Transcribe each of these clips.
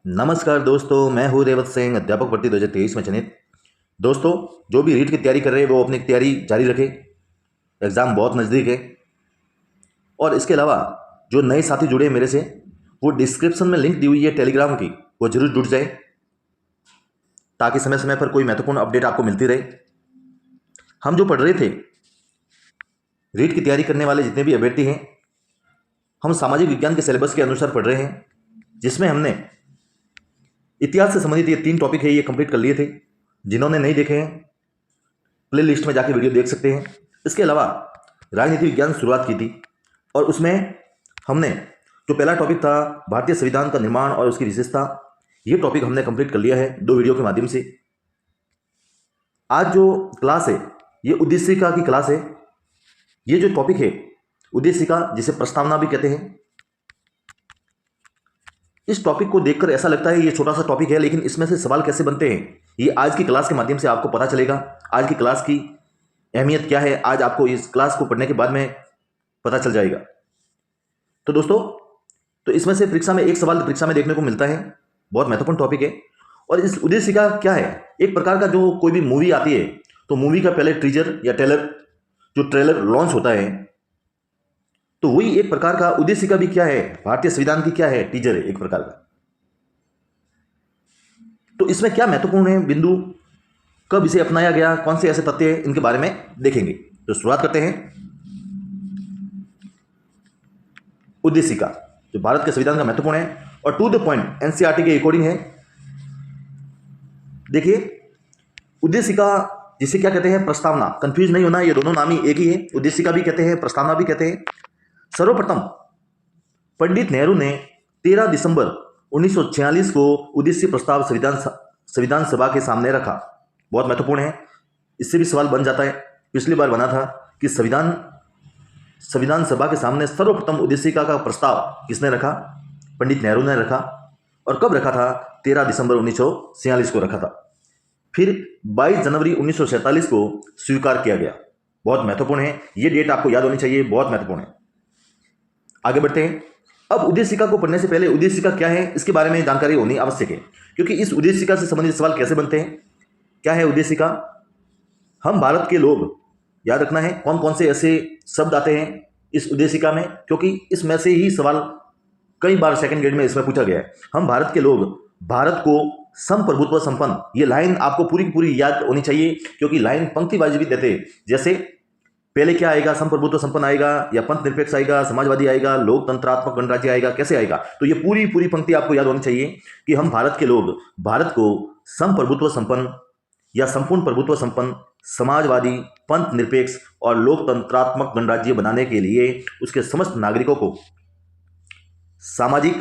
नमस्कार दोस्तों, मैं हूँ रेवत सिंह, अध्यापक भर्ती 2023 में चयनित। दोस्तों, जो भी रीट की तैयारी कर रहे हैं वो अपनी तैयारी जारी रखें। एग्ज़ाम बहुत नज़दीक है। और इसके अलावा जो नए साथी जुड़े हैं मेरे से, वो डिस्क्रिप्शन में लिंक दी हुई है टेलीग्राम की, वो जरूर जुड़ जाए ताकि समय समय पर कोई महत्वपूर्ण अपडेट आपको मिलती रहे। हम जो पढ़ रहे थे, रीट की तैयारी करने वाले जितने भी अभ्यर्थी हैं, हम सामाजिक विज्ञान के सिलेबस के अनुसार पढ़ रहे हैं, जिसमें हमने इतिहास से संबंधित ये 3 टॉपिक है, ये कंप्लीट कर लिए थे। जिन्होंने नहीं देखे हैं, प्ले लिस्ट में जाके वीडियो देख सकते हैं। इसके अलावा राजनीति विज्ञान शुरुआत की थी और उसमें हमने जो पहला टॉपिक था भारतीय संविधान का निर्माण और उसकी विशेषता, ये टॉपिक हमने कंप्लीट कर लिया है 2 वीडियो के माध्यम से। आज जो क्लास है ये उद्देशिका की क्लास है। ये जो टॉपिक है उद्देशिका, जिसे प्रस्तावना भी कहते हैं, इस टॉपिक को देखकर ऐसा लगता है ये छोटा सा टॉपिक है, लेकिन इसमें से सवाल कैसे बनते हैं ये आज की क्लास के माध्यम से आपको पता चलेगा। आज की क्लास की अहमियत क्या है आज आपको इस क्लास को पढ़ने के बाद में पता चल जाएगा। तो दोस्तों, तो इसमें से परीक्षा में एक सवाल परीक्षा में देखने को मिलता है, बहुत महत्वपूर्ण टॉपिक है। और इस उद्देशिका क्या है? एक प्रकार का जो कोई भी मूवी आती है तो मूवी का पहले टीजर या ट्रेलर लॉन्च होता है, तो वही एक प्रकार का उद्देशिका भी क्या है, भारतीय संविधान की क्या है, टीजर है एक प्रकार का। तो इसमें क्या महत्वपूर्ण है बिंदु, कब इसे अपनाया गया, कौन से ऐसे तथ्य हैं, इनके बारे में देखेंगे। तो शुरुआत करते हैं। उद्देशिका जो भारत के संविधान का महत्वपूर्ण है और टू द पॉइंट एनसीईआरटी के अकॉर्डिंग है। देखिए, उद्देशिका जिसे क्या कहते हैं, प्रस्तावना, कंफ्यूज नहीं होना, ये दोनों नाम ही एक ही है। उद्देशिका भी कहते हैं, प्रस्तावना भी कहते हैं। सर्वप्रथम पंडित नेहरू ने 13 दिसंबर 1946 को उद्देश्य प्रस्ताव संविधान सभा के सामने रखा। बहुत महत्वपूर्ण है, इससे भी सवाल बन जाता है। पिछली बार बना था कि संविधान सभा के सामने सर्वप्रथम उद्देशिका का प्रस्ताव किसने रखा? पंडित नेहरू ने रखा। और कब रखा था? 13 दिसंबर 1946 को रखा था। फिर 22 जनवरी 1947 को स्वीकार किया गया। बहुत महत्वपूर्ण है, ये डेट आपको याद होनी चाहिए, बहुत महत्वपूर्ण है। आगे बढ़ते हैं। अब उद्देशिका को पढ़ने से पहले उद्देशिका क्या है इसके बारे में जानकारी होनी आवश्यक है, क्योंकि इस उद्देशिका से संबंधित सवाल कैसे बनते हैं। क्या है उद्देशिका? हम भारत के लोग, याद रखना है कौन कौन से ऐसे शब्द आते हैं इस उद्देशिका में, क्योंकि इसमें से ही सवाल कई बार सेकंड ग्रेड में इसमें पूछा गया है। हम भारत के लोग भारत को संप्रभुत्व संपन्न, ये लाइन आपको पूरी की पूरी याद होनी चाहिए, क्योंकि लाइन पंक्तिबाजी भी देते हैं। जैसे पहले क्या आएगा, संप्रभुत्व संपन्न आएगा या पंथ निरपेक्ष आएगा, समाजवादी आएगा, लोकतंत्रात्मक गणराज्य आएगा, कैसे आएगा? तो ये पूरी पूरी पंक्ति आपको याद होनी चाहिए कि हम भारत के लोग भारत को संप्रभुत्व संपन्न या संपूर्ण प्रभुत्व संपन्न, समाजवादी, पंथ निरपेक्ष और लोकतंत्रात्मक गणराज्य बनाने के लिए उसके समस्त नागरिकों को सामाजिक,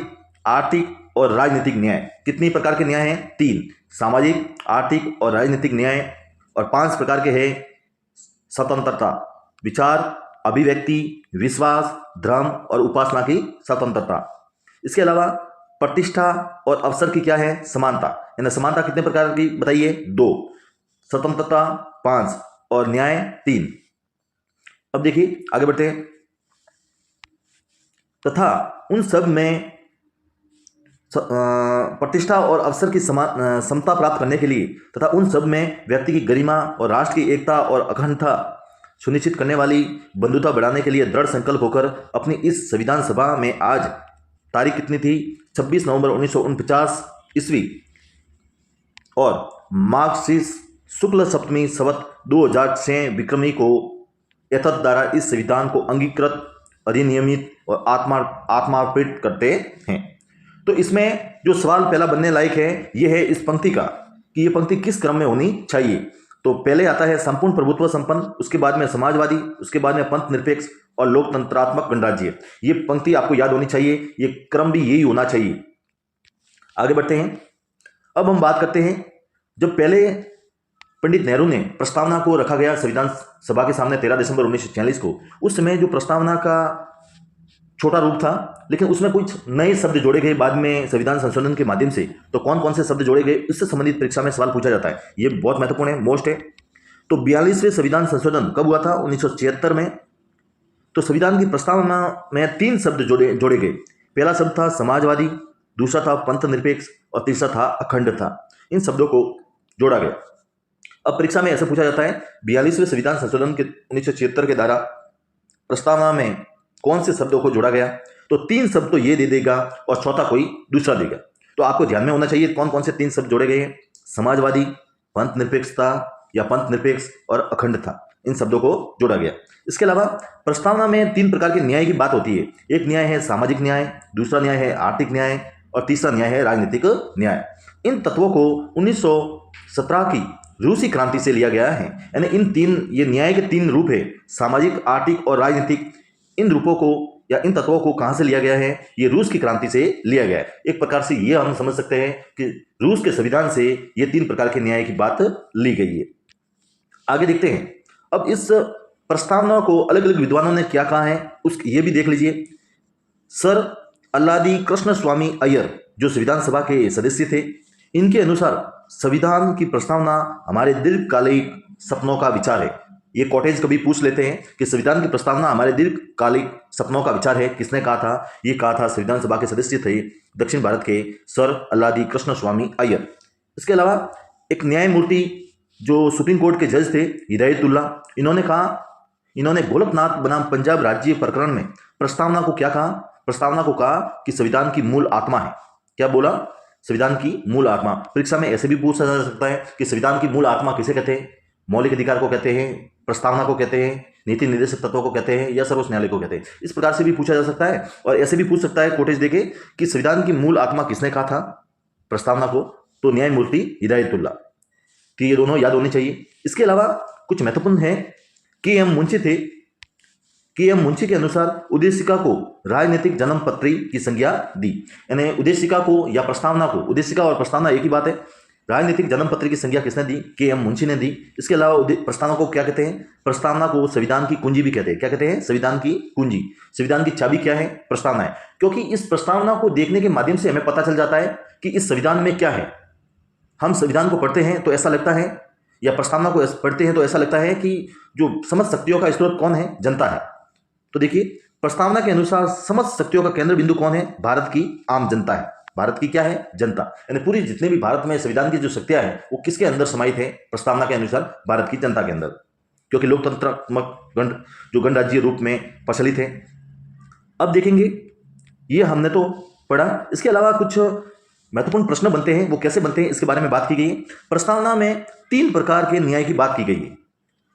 आर्थिक और राजनीतिक न्याय, कितनी प्रकार के न्याय हैं? 3, सामाजिक, आर्थिक और राजनीतिक न्याय। और 5 प्रकार के हैं स्वतंत्रता, विचार, अभिव्यक्ति, विश्वास, धर्म और उपासना की स्वतंत्रता। इसके अलावा प्रतिष्ठा और अवसर की क्या है? समानता। यानी समानता कितने प्रकार की बताइए? 2, स्वतंत्रता 5 और न्याय 3। अब देखिए आगे बढ़ते हैं। तथा उन सब में प्रतिष्ठा और अवसर की समता प्राप्त करने के लिए तथा उन सब में व्यक्ति की गरिमा और राष्ट्र की एकता और अखंडता सुनिश्चित करने वाली बंधुता बढ़ाने के लिए दृढ़ संकल्प होकर अपनी इस संविधान सभा में आज तारीख कितनी थी? 26 नवंबर 1949 ईस्वी और मार्क्सिस शुक्ल सप्तमी संवत 2006 विक्रमी को यथार्थ द्वारा इस संविधान को अंगीकृत, अधिनियमित और आत्मार्पित करते हैं। तो इसमें जो सवाल पहला बनने लायक है ये है इस पंक्ति का, कि ये पंक्ति किस क्रम में होनी चाहिए। तो पहले आता है संपूर्ण प्रभुत्व संपन्न, उसके बाद में समाजवादी, उसके बाद में पंथ निरपेक्ष और लोकतंत्रात्मक गणराज्य। ये पंक्ति आपको याद होनी चाहिए, ये क्रम भी यही होना चाहिए। आगे बढ़ते हैं। अब हम बात करते हैं, जब पहले पंडित नेहरू ने प्रस्तावना को रखा गया संविधान सभा के सामने 13 दिसंबर 1946 को, उस समय जो प्रस्तावना का छोटा रूप था, लेकिन उसमें कुछ नए शब्द जोड़े गए बाद में संविधान संशोधन के माध्यम से। तो कौन कौन से शब्द जोड़े गए, इससे संबंधित परीक्षा में सवाल पूछा जाता है, ये बहुत महत्वपूर्ण है, मोस्ट है। तो 42वें संविधान संशोधन कब हुआ था? 1976 में। तो संविधान की प्रस्तावना में 3 शब्द जोड़े गए। पहला शब्द था समाजवादी, दूसरा था पंथ निरपेक्ष और तीसरा था अखंड था। इन शब्दों को जोड़ा गया। अब परीक्षा में ऐसा पूछा जाता है 42वें संविधान संशोधन के 1976 के द्वारा प्रस्तावना में कौन से शब्दों को जोड़ा गया, तो 3 शब्द तो ये दे देगा और चौथा कोई दूसरा देगा। तो आपको ध्यान में होना चाहिए कौन कौन से 3 शब्द जोड़े गए हैं, समाजवादी, पंथ निरपेक्षता या पंथ निरपेक्ष और अखंडता, इन शब्दों को जोड़ा गया। इसके अलावा प्रस्तावना में 3 प्रकार के न्याय की बात होती है। एक न्याय है सामाजिक न्याय, दूसरा न्याय है आर्थिक न्याय और तीसरा न्याय है राजनीतिक न्याय। इन तत्वों को 1917 की रूसी क्रांति से लिया गया है। यानी ये न्याय के 3 रूप है, सामाजिक, आर्थिक और राजनीतिक। इन रूपों को या इन तत्वों को कहां से लिया गया है, ये रूस की क्रांति से लिया गया है। एक प्रकार से ये हम समझ सकते हैं कि रूस के संविधान से ये 3 प्रकार के न्याय की बात ली गई है। आगे देखते हैं। अब इस प्रस्तावना को अलग अलग विद्वानों ने क्या कहा है ये भी देख लीजिए। सर अल्लादी कृष्ण स्वामी अय्यर जो संविधान सभा के सदस्य थे, इनके अनुसार संविधान की प्रस्तावना हमारे दीर्घकालिक सपनों का विचार है। ये कॉटेज कभी पूछ लेते हैं कि संविधान की प्रस्तावना हमारे दीर्घकालिक सपनों का विचार है, किसने कहा था? ये कहा था संविधान सभा के सदस्य थे दक्षिण भारत के सर अल्लादी कृष्ण स्वामी अय्यर। इसके अलावा एक न्यायमूर्ति जो सुप्रीम कोर्ट के जज थे हिदायतुल्ला, इन्होंने गोलकनाथ बनाम पंजाब राज्य प्रकरण में प्रस्तावना को क्या कहा? प्रस्तावना को कहा कि संविधान की मूल आत्मा है। क्या बोला? संविधान की मूल आत्मा। परीक्षा में ऐसे भी पूछा जा सकता है कि संविधान की मूल आत्मा किसे कहते हैं? मौलिक अधिकार को कहते हैं, प्रस्तावना को कहते हैं, नीति निर्देशक तत्वों को कहते हैं या सर्वोच्च न्यायालय को कहते हैं। इस प्रकार से भी पूछा जा सकता है। और ऐसे भी पूछ सकता है कोटेज देके कि संविधान की मूल आत्मा किसने कहा था प्रस्तावना को? तो न्यायमूर्ति हिदायतुल्ला। कि ये दोनों याद होने चाहिए। इसके अलावा कुछ महत्वपूर्ण है। के.एम. मुंशी थे। के.एम. मुंशी के अनुसार उद्देशिका को राजनीतिक जन्मपत्री की संज्ञा दी। यानी उद्देशिका को या प्रस्तावना को, उद्देशिका और प्रस्तावना एक ही बात है, राजनीतिक जन्मपत्री की संज्ञा किसने दी? के.एम. मुंशी ने दी। इसके अलावा प्रस्तावना को क्या कहते हैं? प्रस्तावना को संविधान की कुंजी भी कहते हैं। क्या कहते हैं? संविधान की कुंजी। संविधान की चाबी क्या है? प्रस्तावना है। क्योंकि इस प्रस्तावना को देखने के माध्यम से हमें पता चल जाता है कि इस संविधान में क्या है। हम संविधान को पढ़ते हैं तो ऐसा लगता है, या प्रस्तावना को पढ़ते हैं तो ऐसा लगता है कि जो समझ शक्तियों का स्रोत कौन है? जनता है। तो देखिए, प्रस्तावना के अनुसार समझ शक्तियों का केंद्र बिंदु कौन है? भारत की आम जनता है। भारत की क्या है? जनता। यानी पूरी जितने भी भारत में संविधान की जो शक्तियां हैं वो किसके अंदर समाहित है? प्रस्तावना के अनुसार भारत की जनता के अंदर। क्योंकि लोकतंत्रात्मक जो गणराज्य रूप में प्रचलित है। अब देखेंगे, ये हमने तो पढ़ा। इसके अलावा कुछ महत्वपूर्ण प्रश्न बनते हैं, वो कैसे बनते हैं इसके बारे में बात की गई है। प्रस्तावना में 3 प्रकार के न्याय की बात की गई है।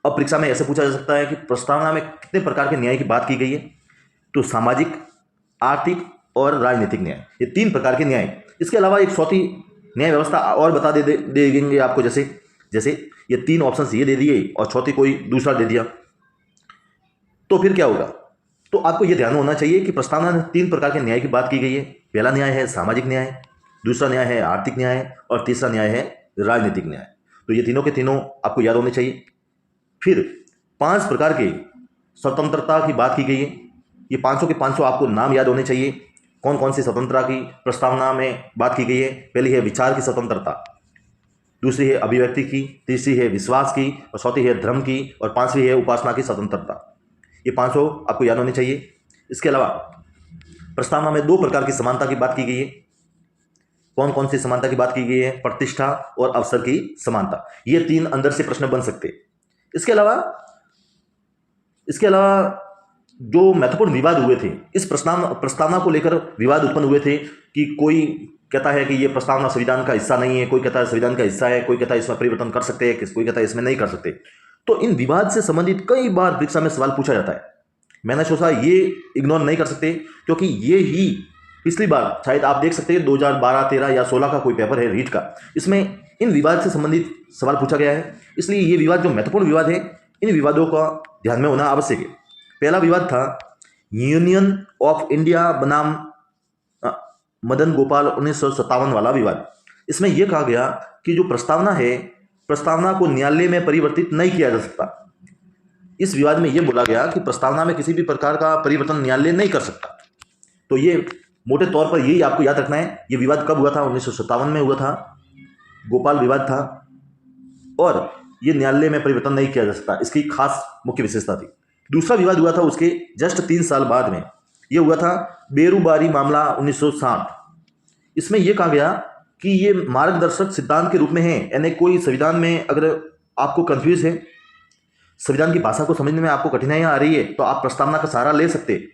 अब परीक्षा में ऐसे पूछा जा सकता है कि प्रस्तावना में कितने प्रकार के न्याय की बात की गई है? तो सामाजिक, आर्थिक और राजनीतिक न्याय, ये 3 प्रकार के न्याय। इसके अलावा एक चौथी न्याय व्यवस्था और बता देंगे आपको। जैसे ये 3 ऑप्शन ये दे दिए और चौथी कोई दूसरा दे दिया, तो फिर क्या होगा? तो आपको ये ध्यान होना चाहिए कि प्रस्तावना में 3 प्रकार के न्याय की बात की गई है। पहला न्याय है सामाजिक न्याय, दूसरा न्याय है आर्थिक न्याय और तीसरा न्याय है राजनीतिक न्याय। तो ये तीनों के तीनों आपको याद होने चाहिए। फिर 5 प्रकार के स्वतंत्रता की बात की गई है। ये 500 के 500 आपको नाम याद होने चाहिए। कौन कौन सी स्वतंत्रता की प्रस्तावना में बात की गई है? पहली है विचार की स्वतंत्रता, दूसरी है अभिव्यक्ति की, तीसरी है विश्वास की और चौथी है धर्म की और 5वीं है उपासना की स्वतंत्रता। ये 500 आपको याद होने चाहिए। इसके अलावा प्रस्तावना में 2 प्रकार की समानता की बात की गई है। कौन कौन सी समानता की बात की गई है? प्रतिष्ठा और अवसर की समानता। ये 3 अंदर से प्रश्न बन सकते हैं। इसके अलावा जो महत्वपूर्ण विवाद हुए थे, इस प्रस्तावना को लेकर विवाद उत्पन्न हुए थे कि कोई कहता है कि ये प्रस्तावना संविधान का हिस्सा नहीं है, कोई कहता है संविधान का हिस्सा है, कोई कहता है इसमें परिवर्तन कर सकते हैं, कोई कहता है इसमें नहीं कर सकते। तो इन विवाद से संबंधित कई बार परीक्षा में सवाल पूछा जाता है। मैंने सोचा ये इग्नोर नहीं कर सकते, क्योंकि ये ही पिछली बार शायद आप देख सकते हैं 2012, 13 या 16 का कोई पेपर है रीट का, इसमें इन विवाद से संबंधित सवाल पूछा गया है। इसलिए ये विवाद जो महत्वपूर्ण विवाद है, इन विवादों का ध्यान में होना आवश्यक है। पहला विवाद था यूनियन ऑफ इंडिया बनाम मदन गोपाल 1957 वाला विवाद। इसमें यह कहा गया कि जो प्रस्तावना है, प्रस्तावना को न्यायालय में परिवर्तित नहीं किया जा सकता। इस विवाद में यह बोला गया कि प्रस्तावना में किसी भी प्रकार का परिवर्तन न्यायालय नहीं कर सकता। तो ये मोटे तौर पर यही आपको याद रखना है। ये विवाद कब हुआ था? 1957 में हुआ था, गोपाल विवाद था, और ये न्यायालय में परिवर्तन नहीं किया जा सकता, इसकी खास मुख्य विशेषता थी। दूसरा विवाद हुआ था उसके जस्ट 3 साल बाद में, ये हुआ था बेरूबारी मामला 1960। इसमें यह कहा गया कि ये मार्गदर्शक सिद्धांत के रूप में है, यानी कोई संविधान में अगर आपको कंफ्यूज है, संविधान की भाषा को समझने में आपको कठिनाइयां आ रही है, तो आप प्रस्तावना का सहारा ले सकते हैं।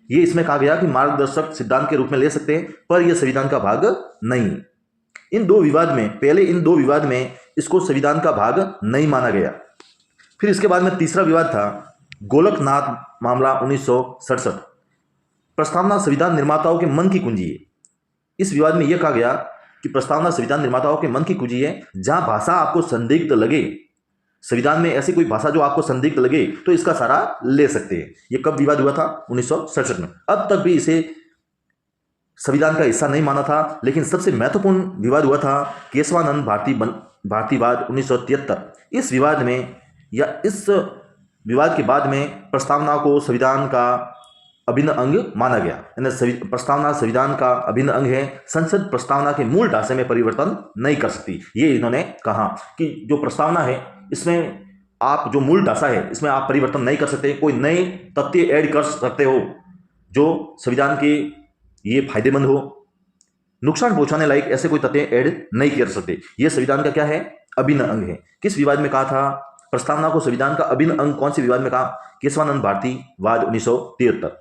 ये इसमें कहा गया कि मार्गदर्शक सिद्धांत के रूप में ले सकते हैं, पर यह संविधान का भाग नहीं। इन दो विवाद में, पहले इन दो विवाद में इसको संविधान का भाग नहीं माना गया। फिर इसके बाद में तीसरा विवाद था गोलकनाथ मामला 1967। प्रस्तावना संविधान निर्माताओं के मन की कुंजी है। इस विवाद में यह कहा गया कि प्रस्तावना संविधान निर्माताओं के मन की कुंजी है। जहां भाषा आपको संदिग्ध लगे, संविधान में ऐसी कोई भाषा जो आपको संदिग्ध लगे, तो इसका सहारा ले सकते हैं। यह कब विवाद हुआ था? 1967 में। अब तक भी इसे संविधान का हिस्सा नहीं माना था, लेकिन सबसे महत्वपूर्ण विवाद हुआ था केशवानंद भारतीवाद 1973। इस विवाद में या इस विवाद के बाद में प्रस्तावना को संविधान का अभिन्न अंग माना गया। यानी प्रस्तावना संविधान का अभिन्न अंग है। संसद प्रस्तावना के मूल ढांचे में परिवर्तन नहीं कर सकती। ये इन्होंने कहा कि जो प्रस्तावना है, इसमें आप जो मूल ढांचा है, इसमें आप परिवर्तन नहीं कर सकते। कोई नए तथ्य ऐड कर सकते हो जो संविधान के ये फायदेमंद हो, नुकसान पहुंचाने लायक ऐसे कोई तथ्य ऐड नहीं कर सकते। ये संविधान का क्या है? अभिन्न अंग है। किस विवाद में कहा था प्रस्तावना को संविधान का अभिन्न अंग? कौन से विवाद में कहा? केशवानंद भारतीवाद 1973।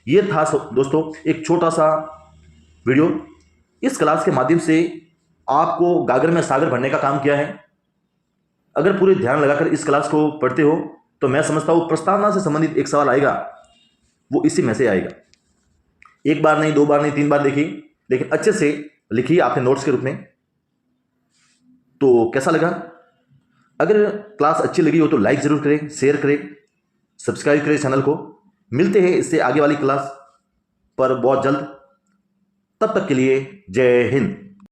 ये था दोस्तों एक छोटा सा वीडियो। इस क्लास के माध्यम से आपको गागर में सागर भरने का काम किया है। अगर पूरे ध्यान लगाकर इस क्लास को पढ़ते हो तो मैं समझता हूं प्रस्तावना से संबंधित एक सवाल आएगा, वो इसी में से आएगा। एक बार नहीं, दो बार नहीं, 3 बार देखिए, लेकिन अच्छे से लिखिए आपने नोट्स के रूप में। तो कैसा लगा? अगर क्लास अच्छी लगी हो तो लाइक जरूर करें, शेयर करें, सब्सक्राइब करें चैनल को। मिलते हैं इससे आगे वाली क्लास पर बहुत जल्द। तब तक के लिए जय हिंद।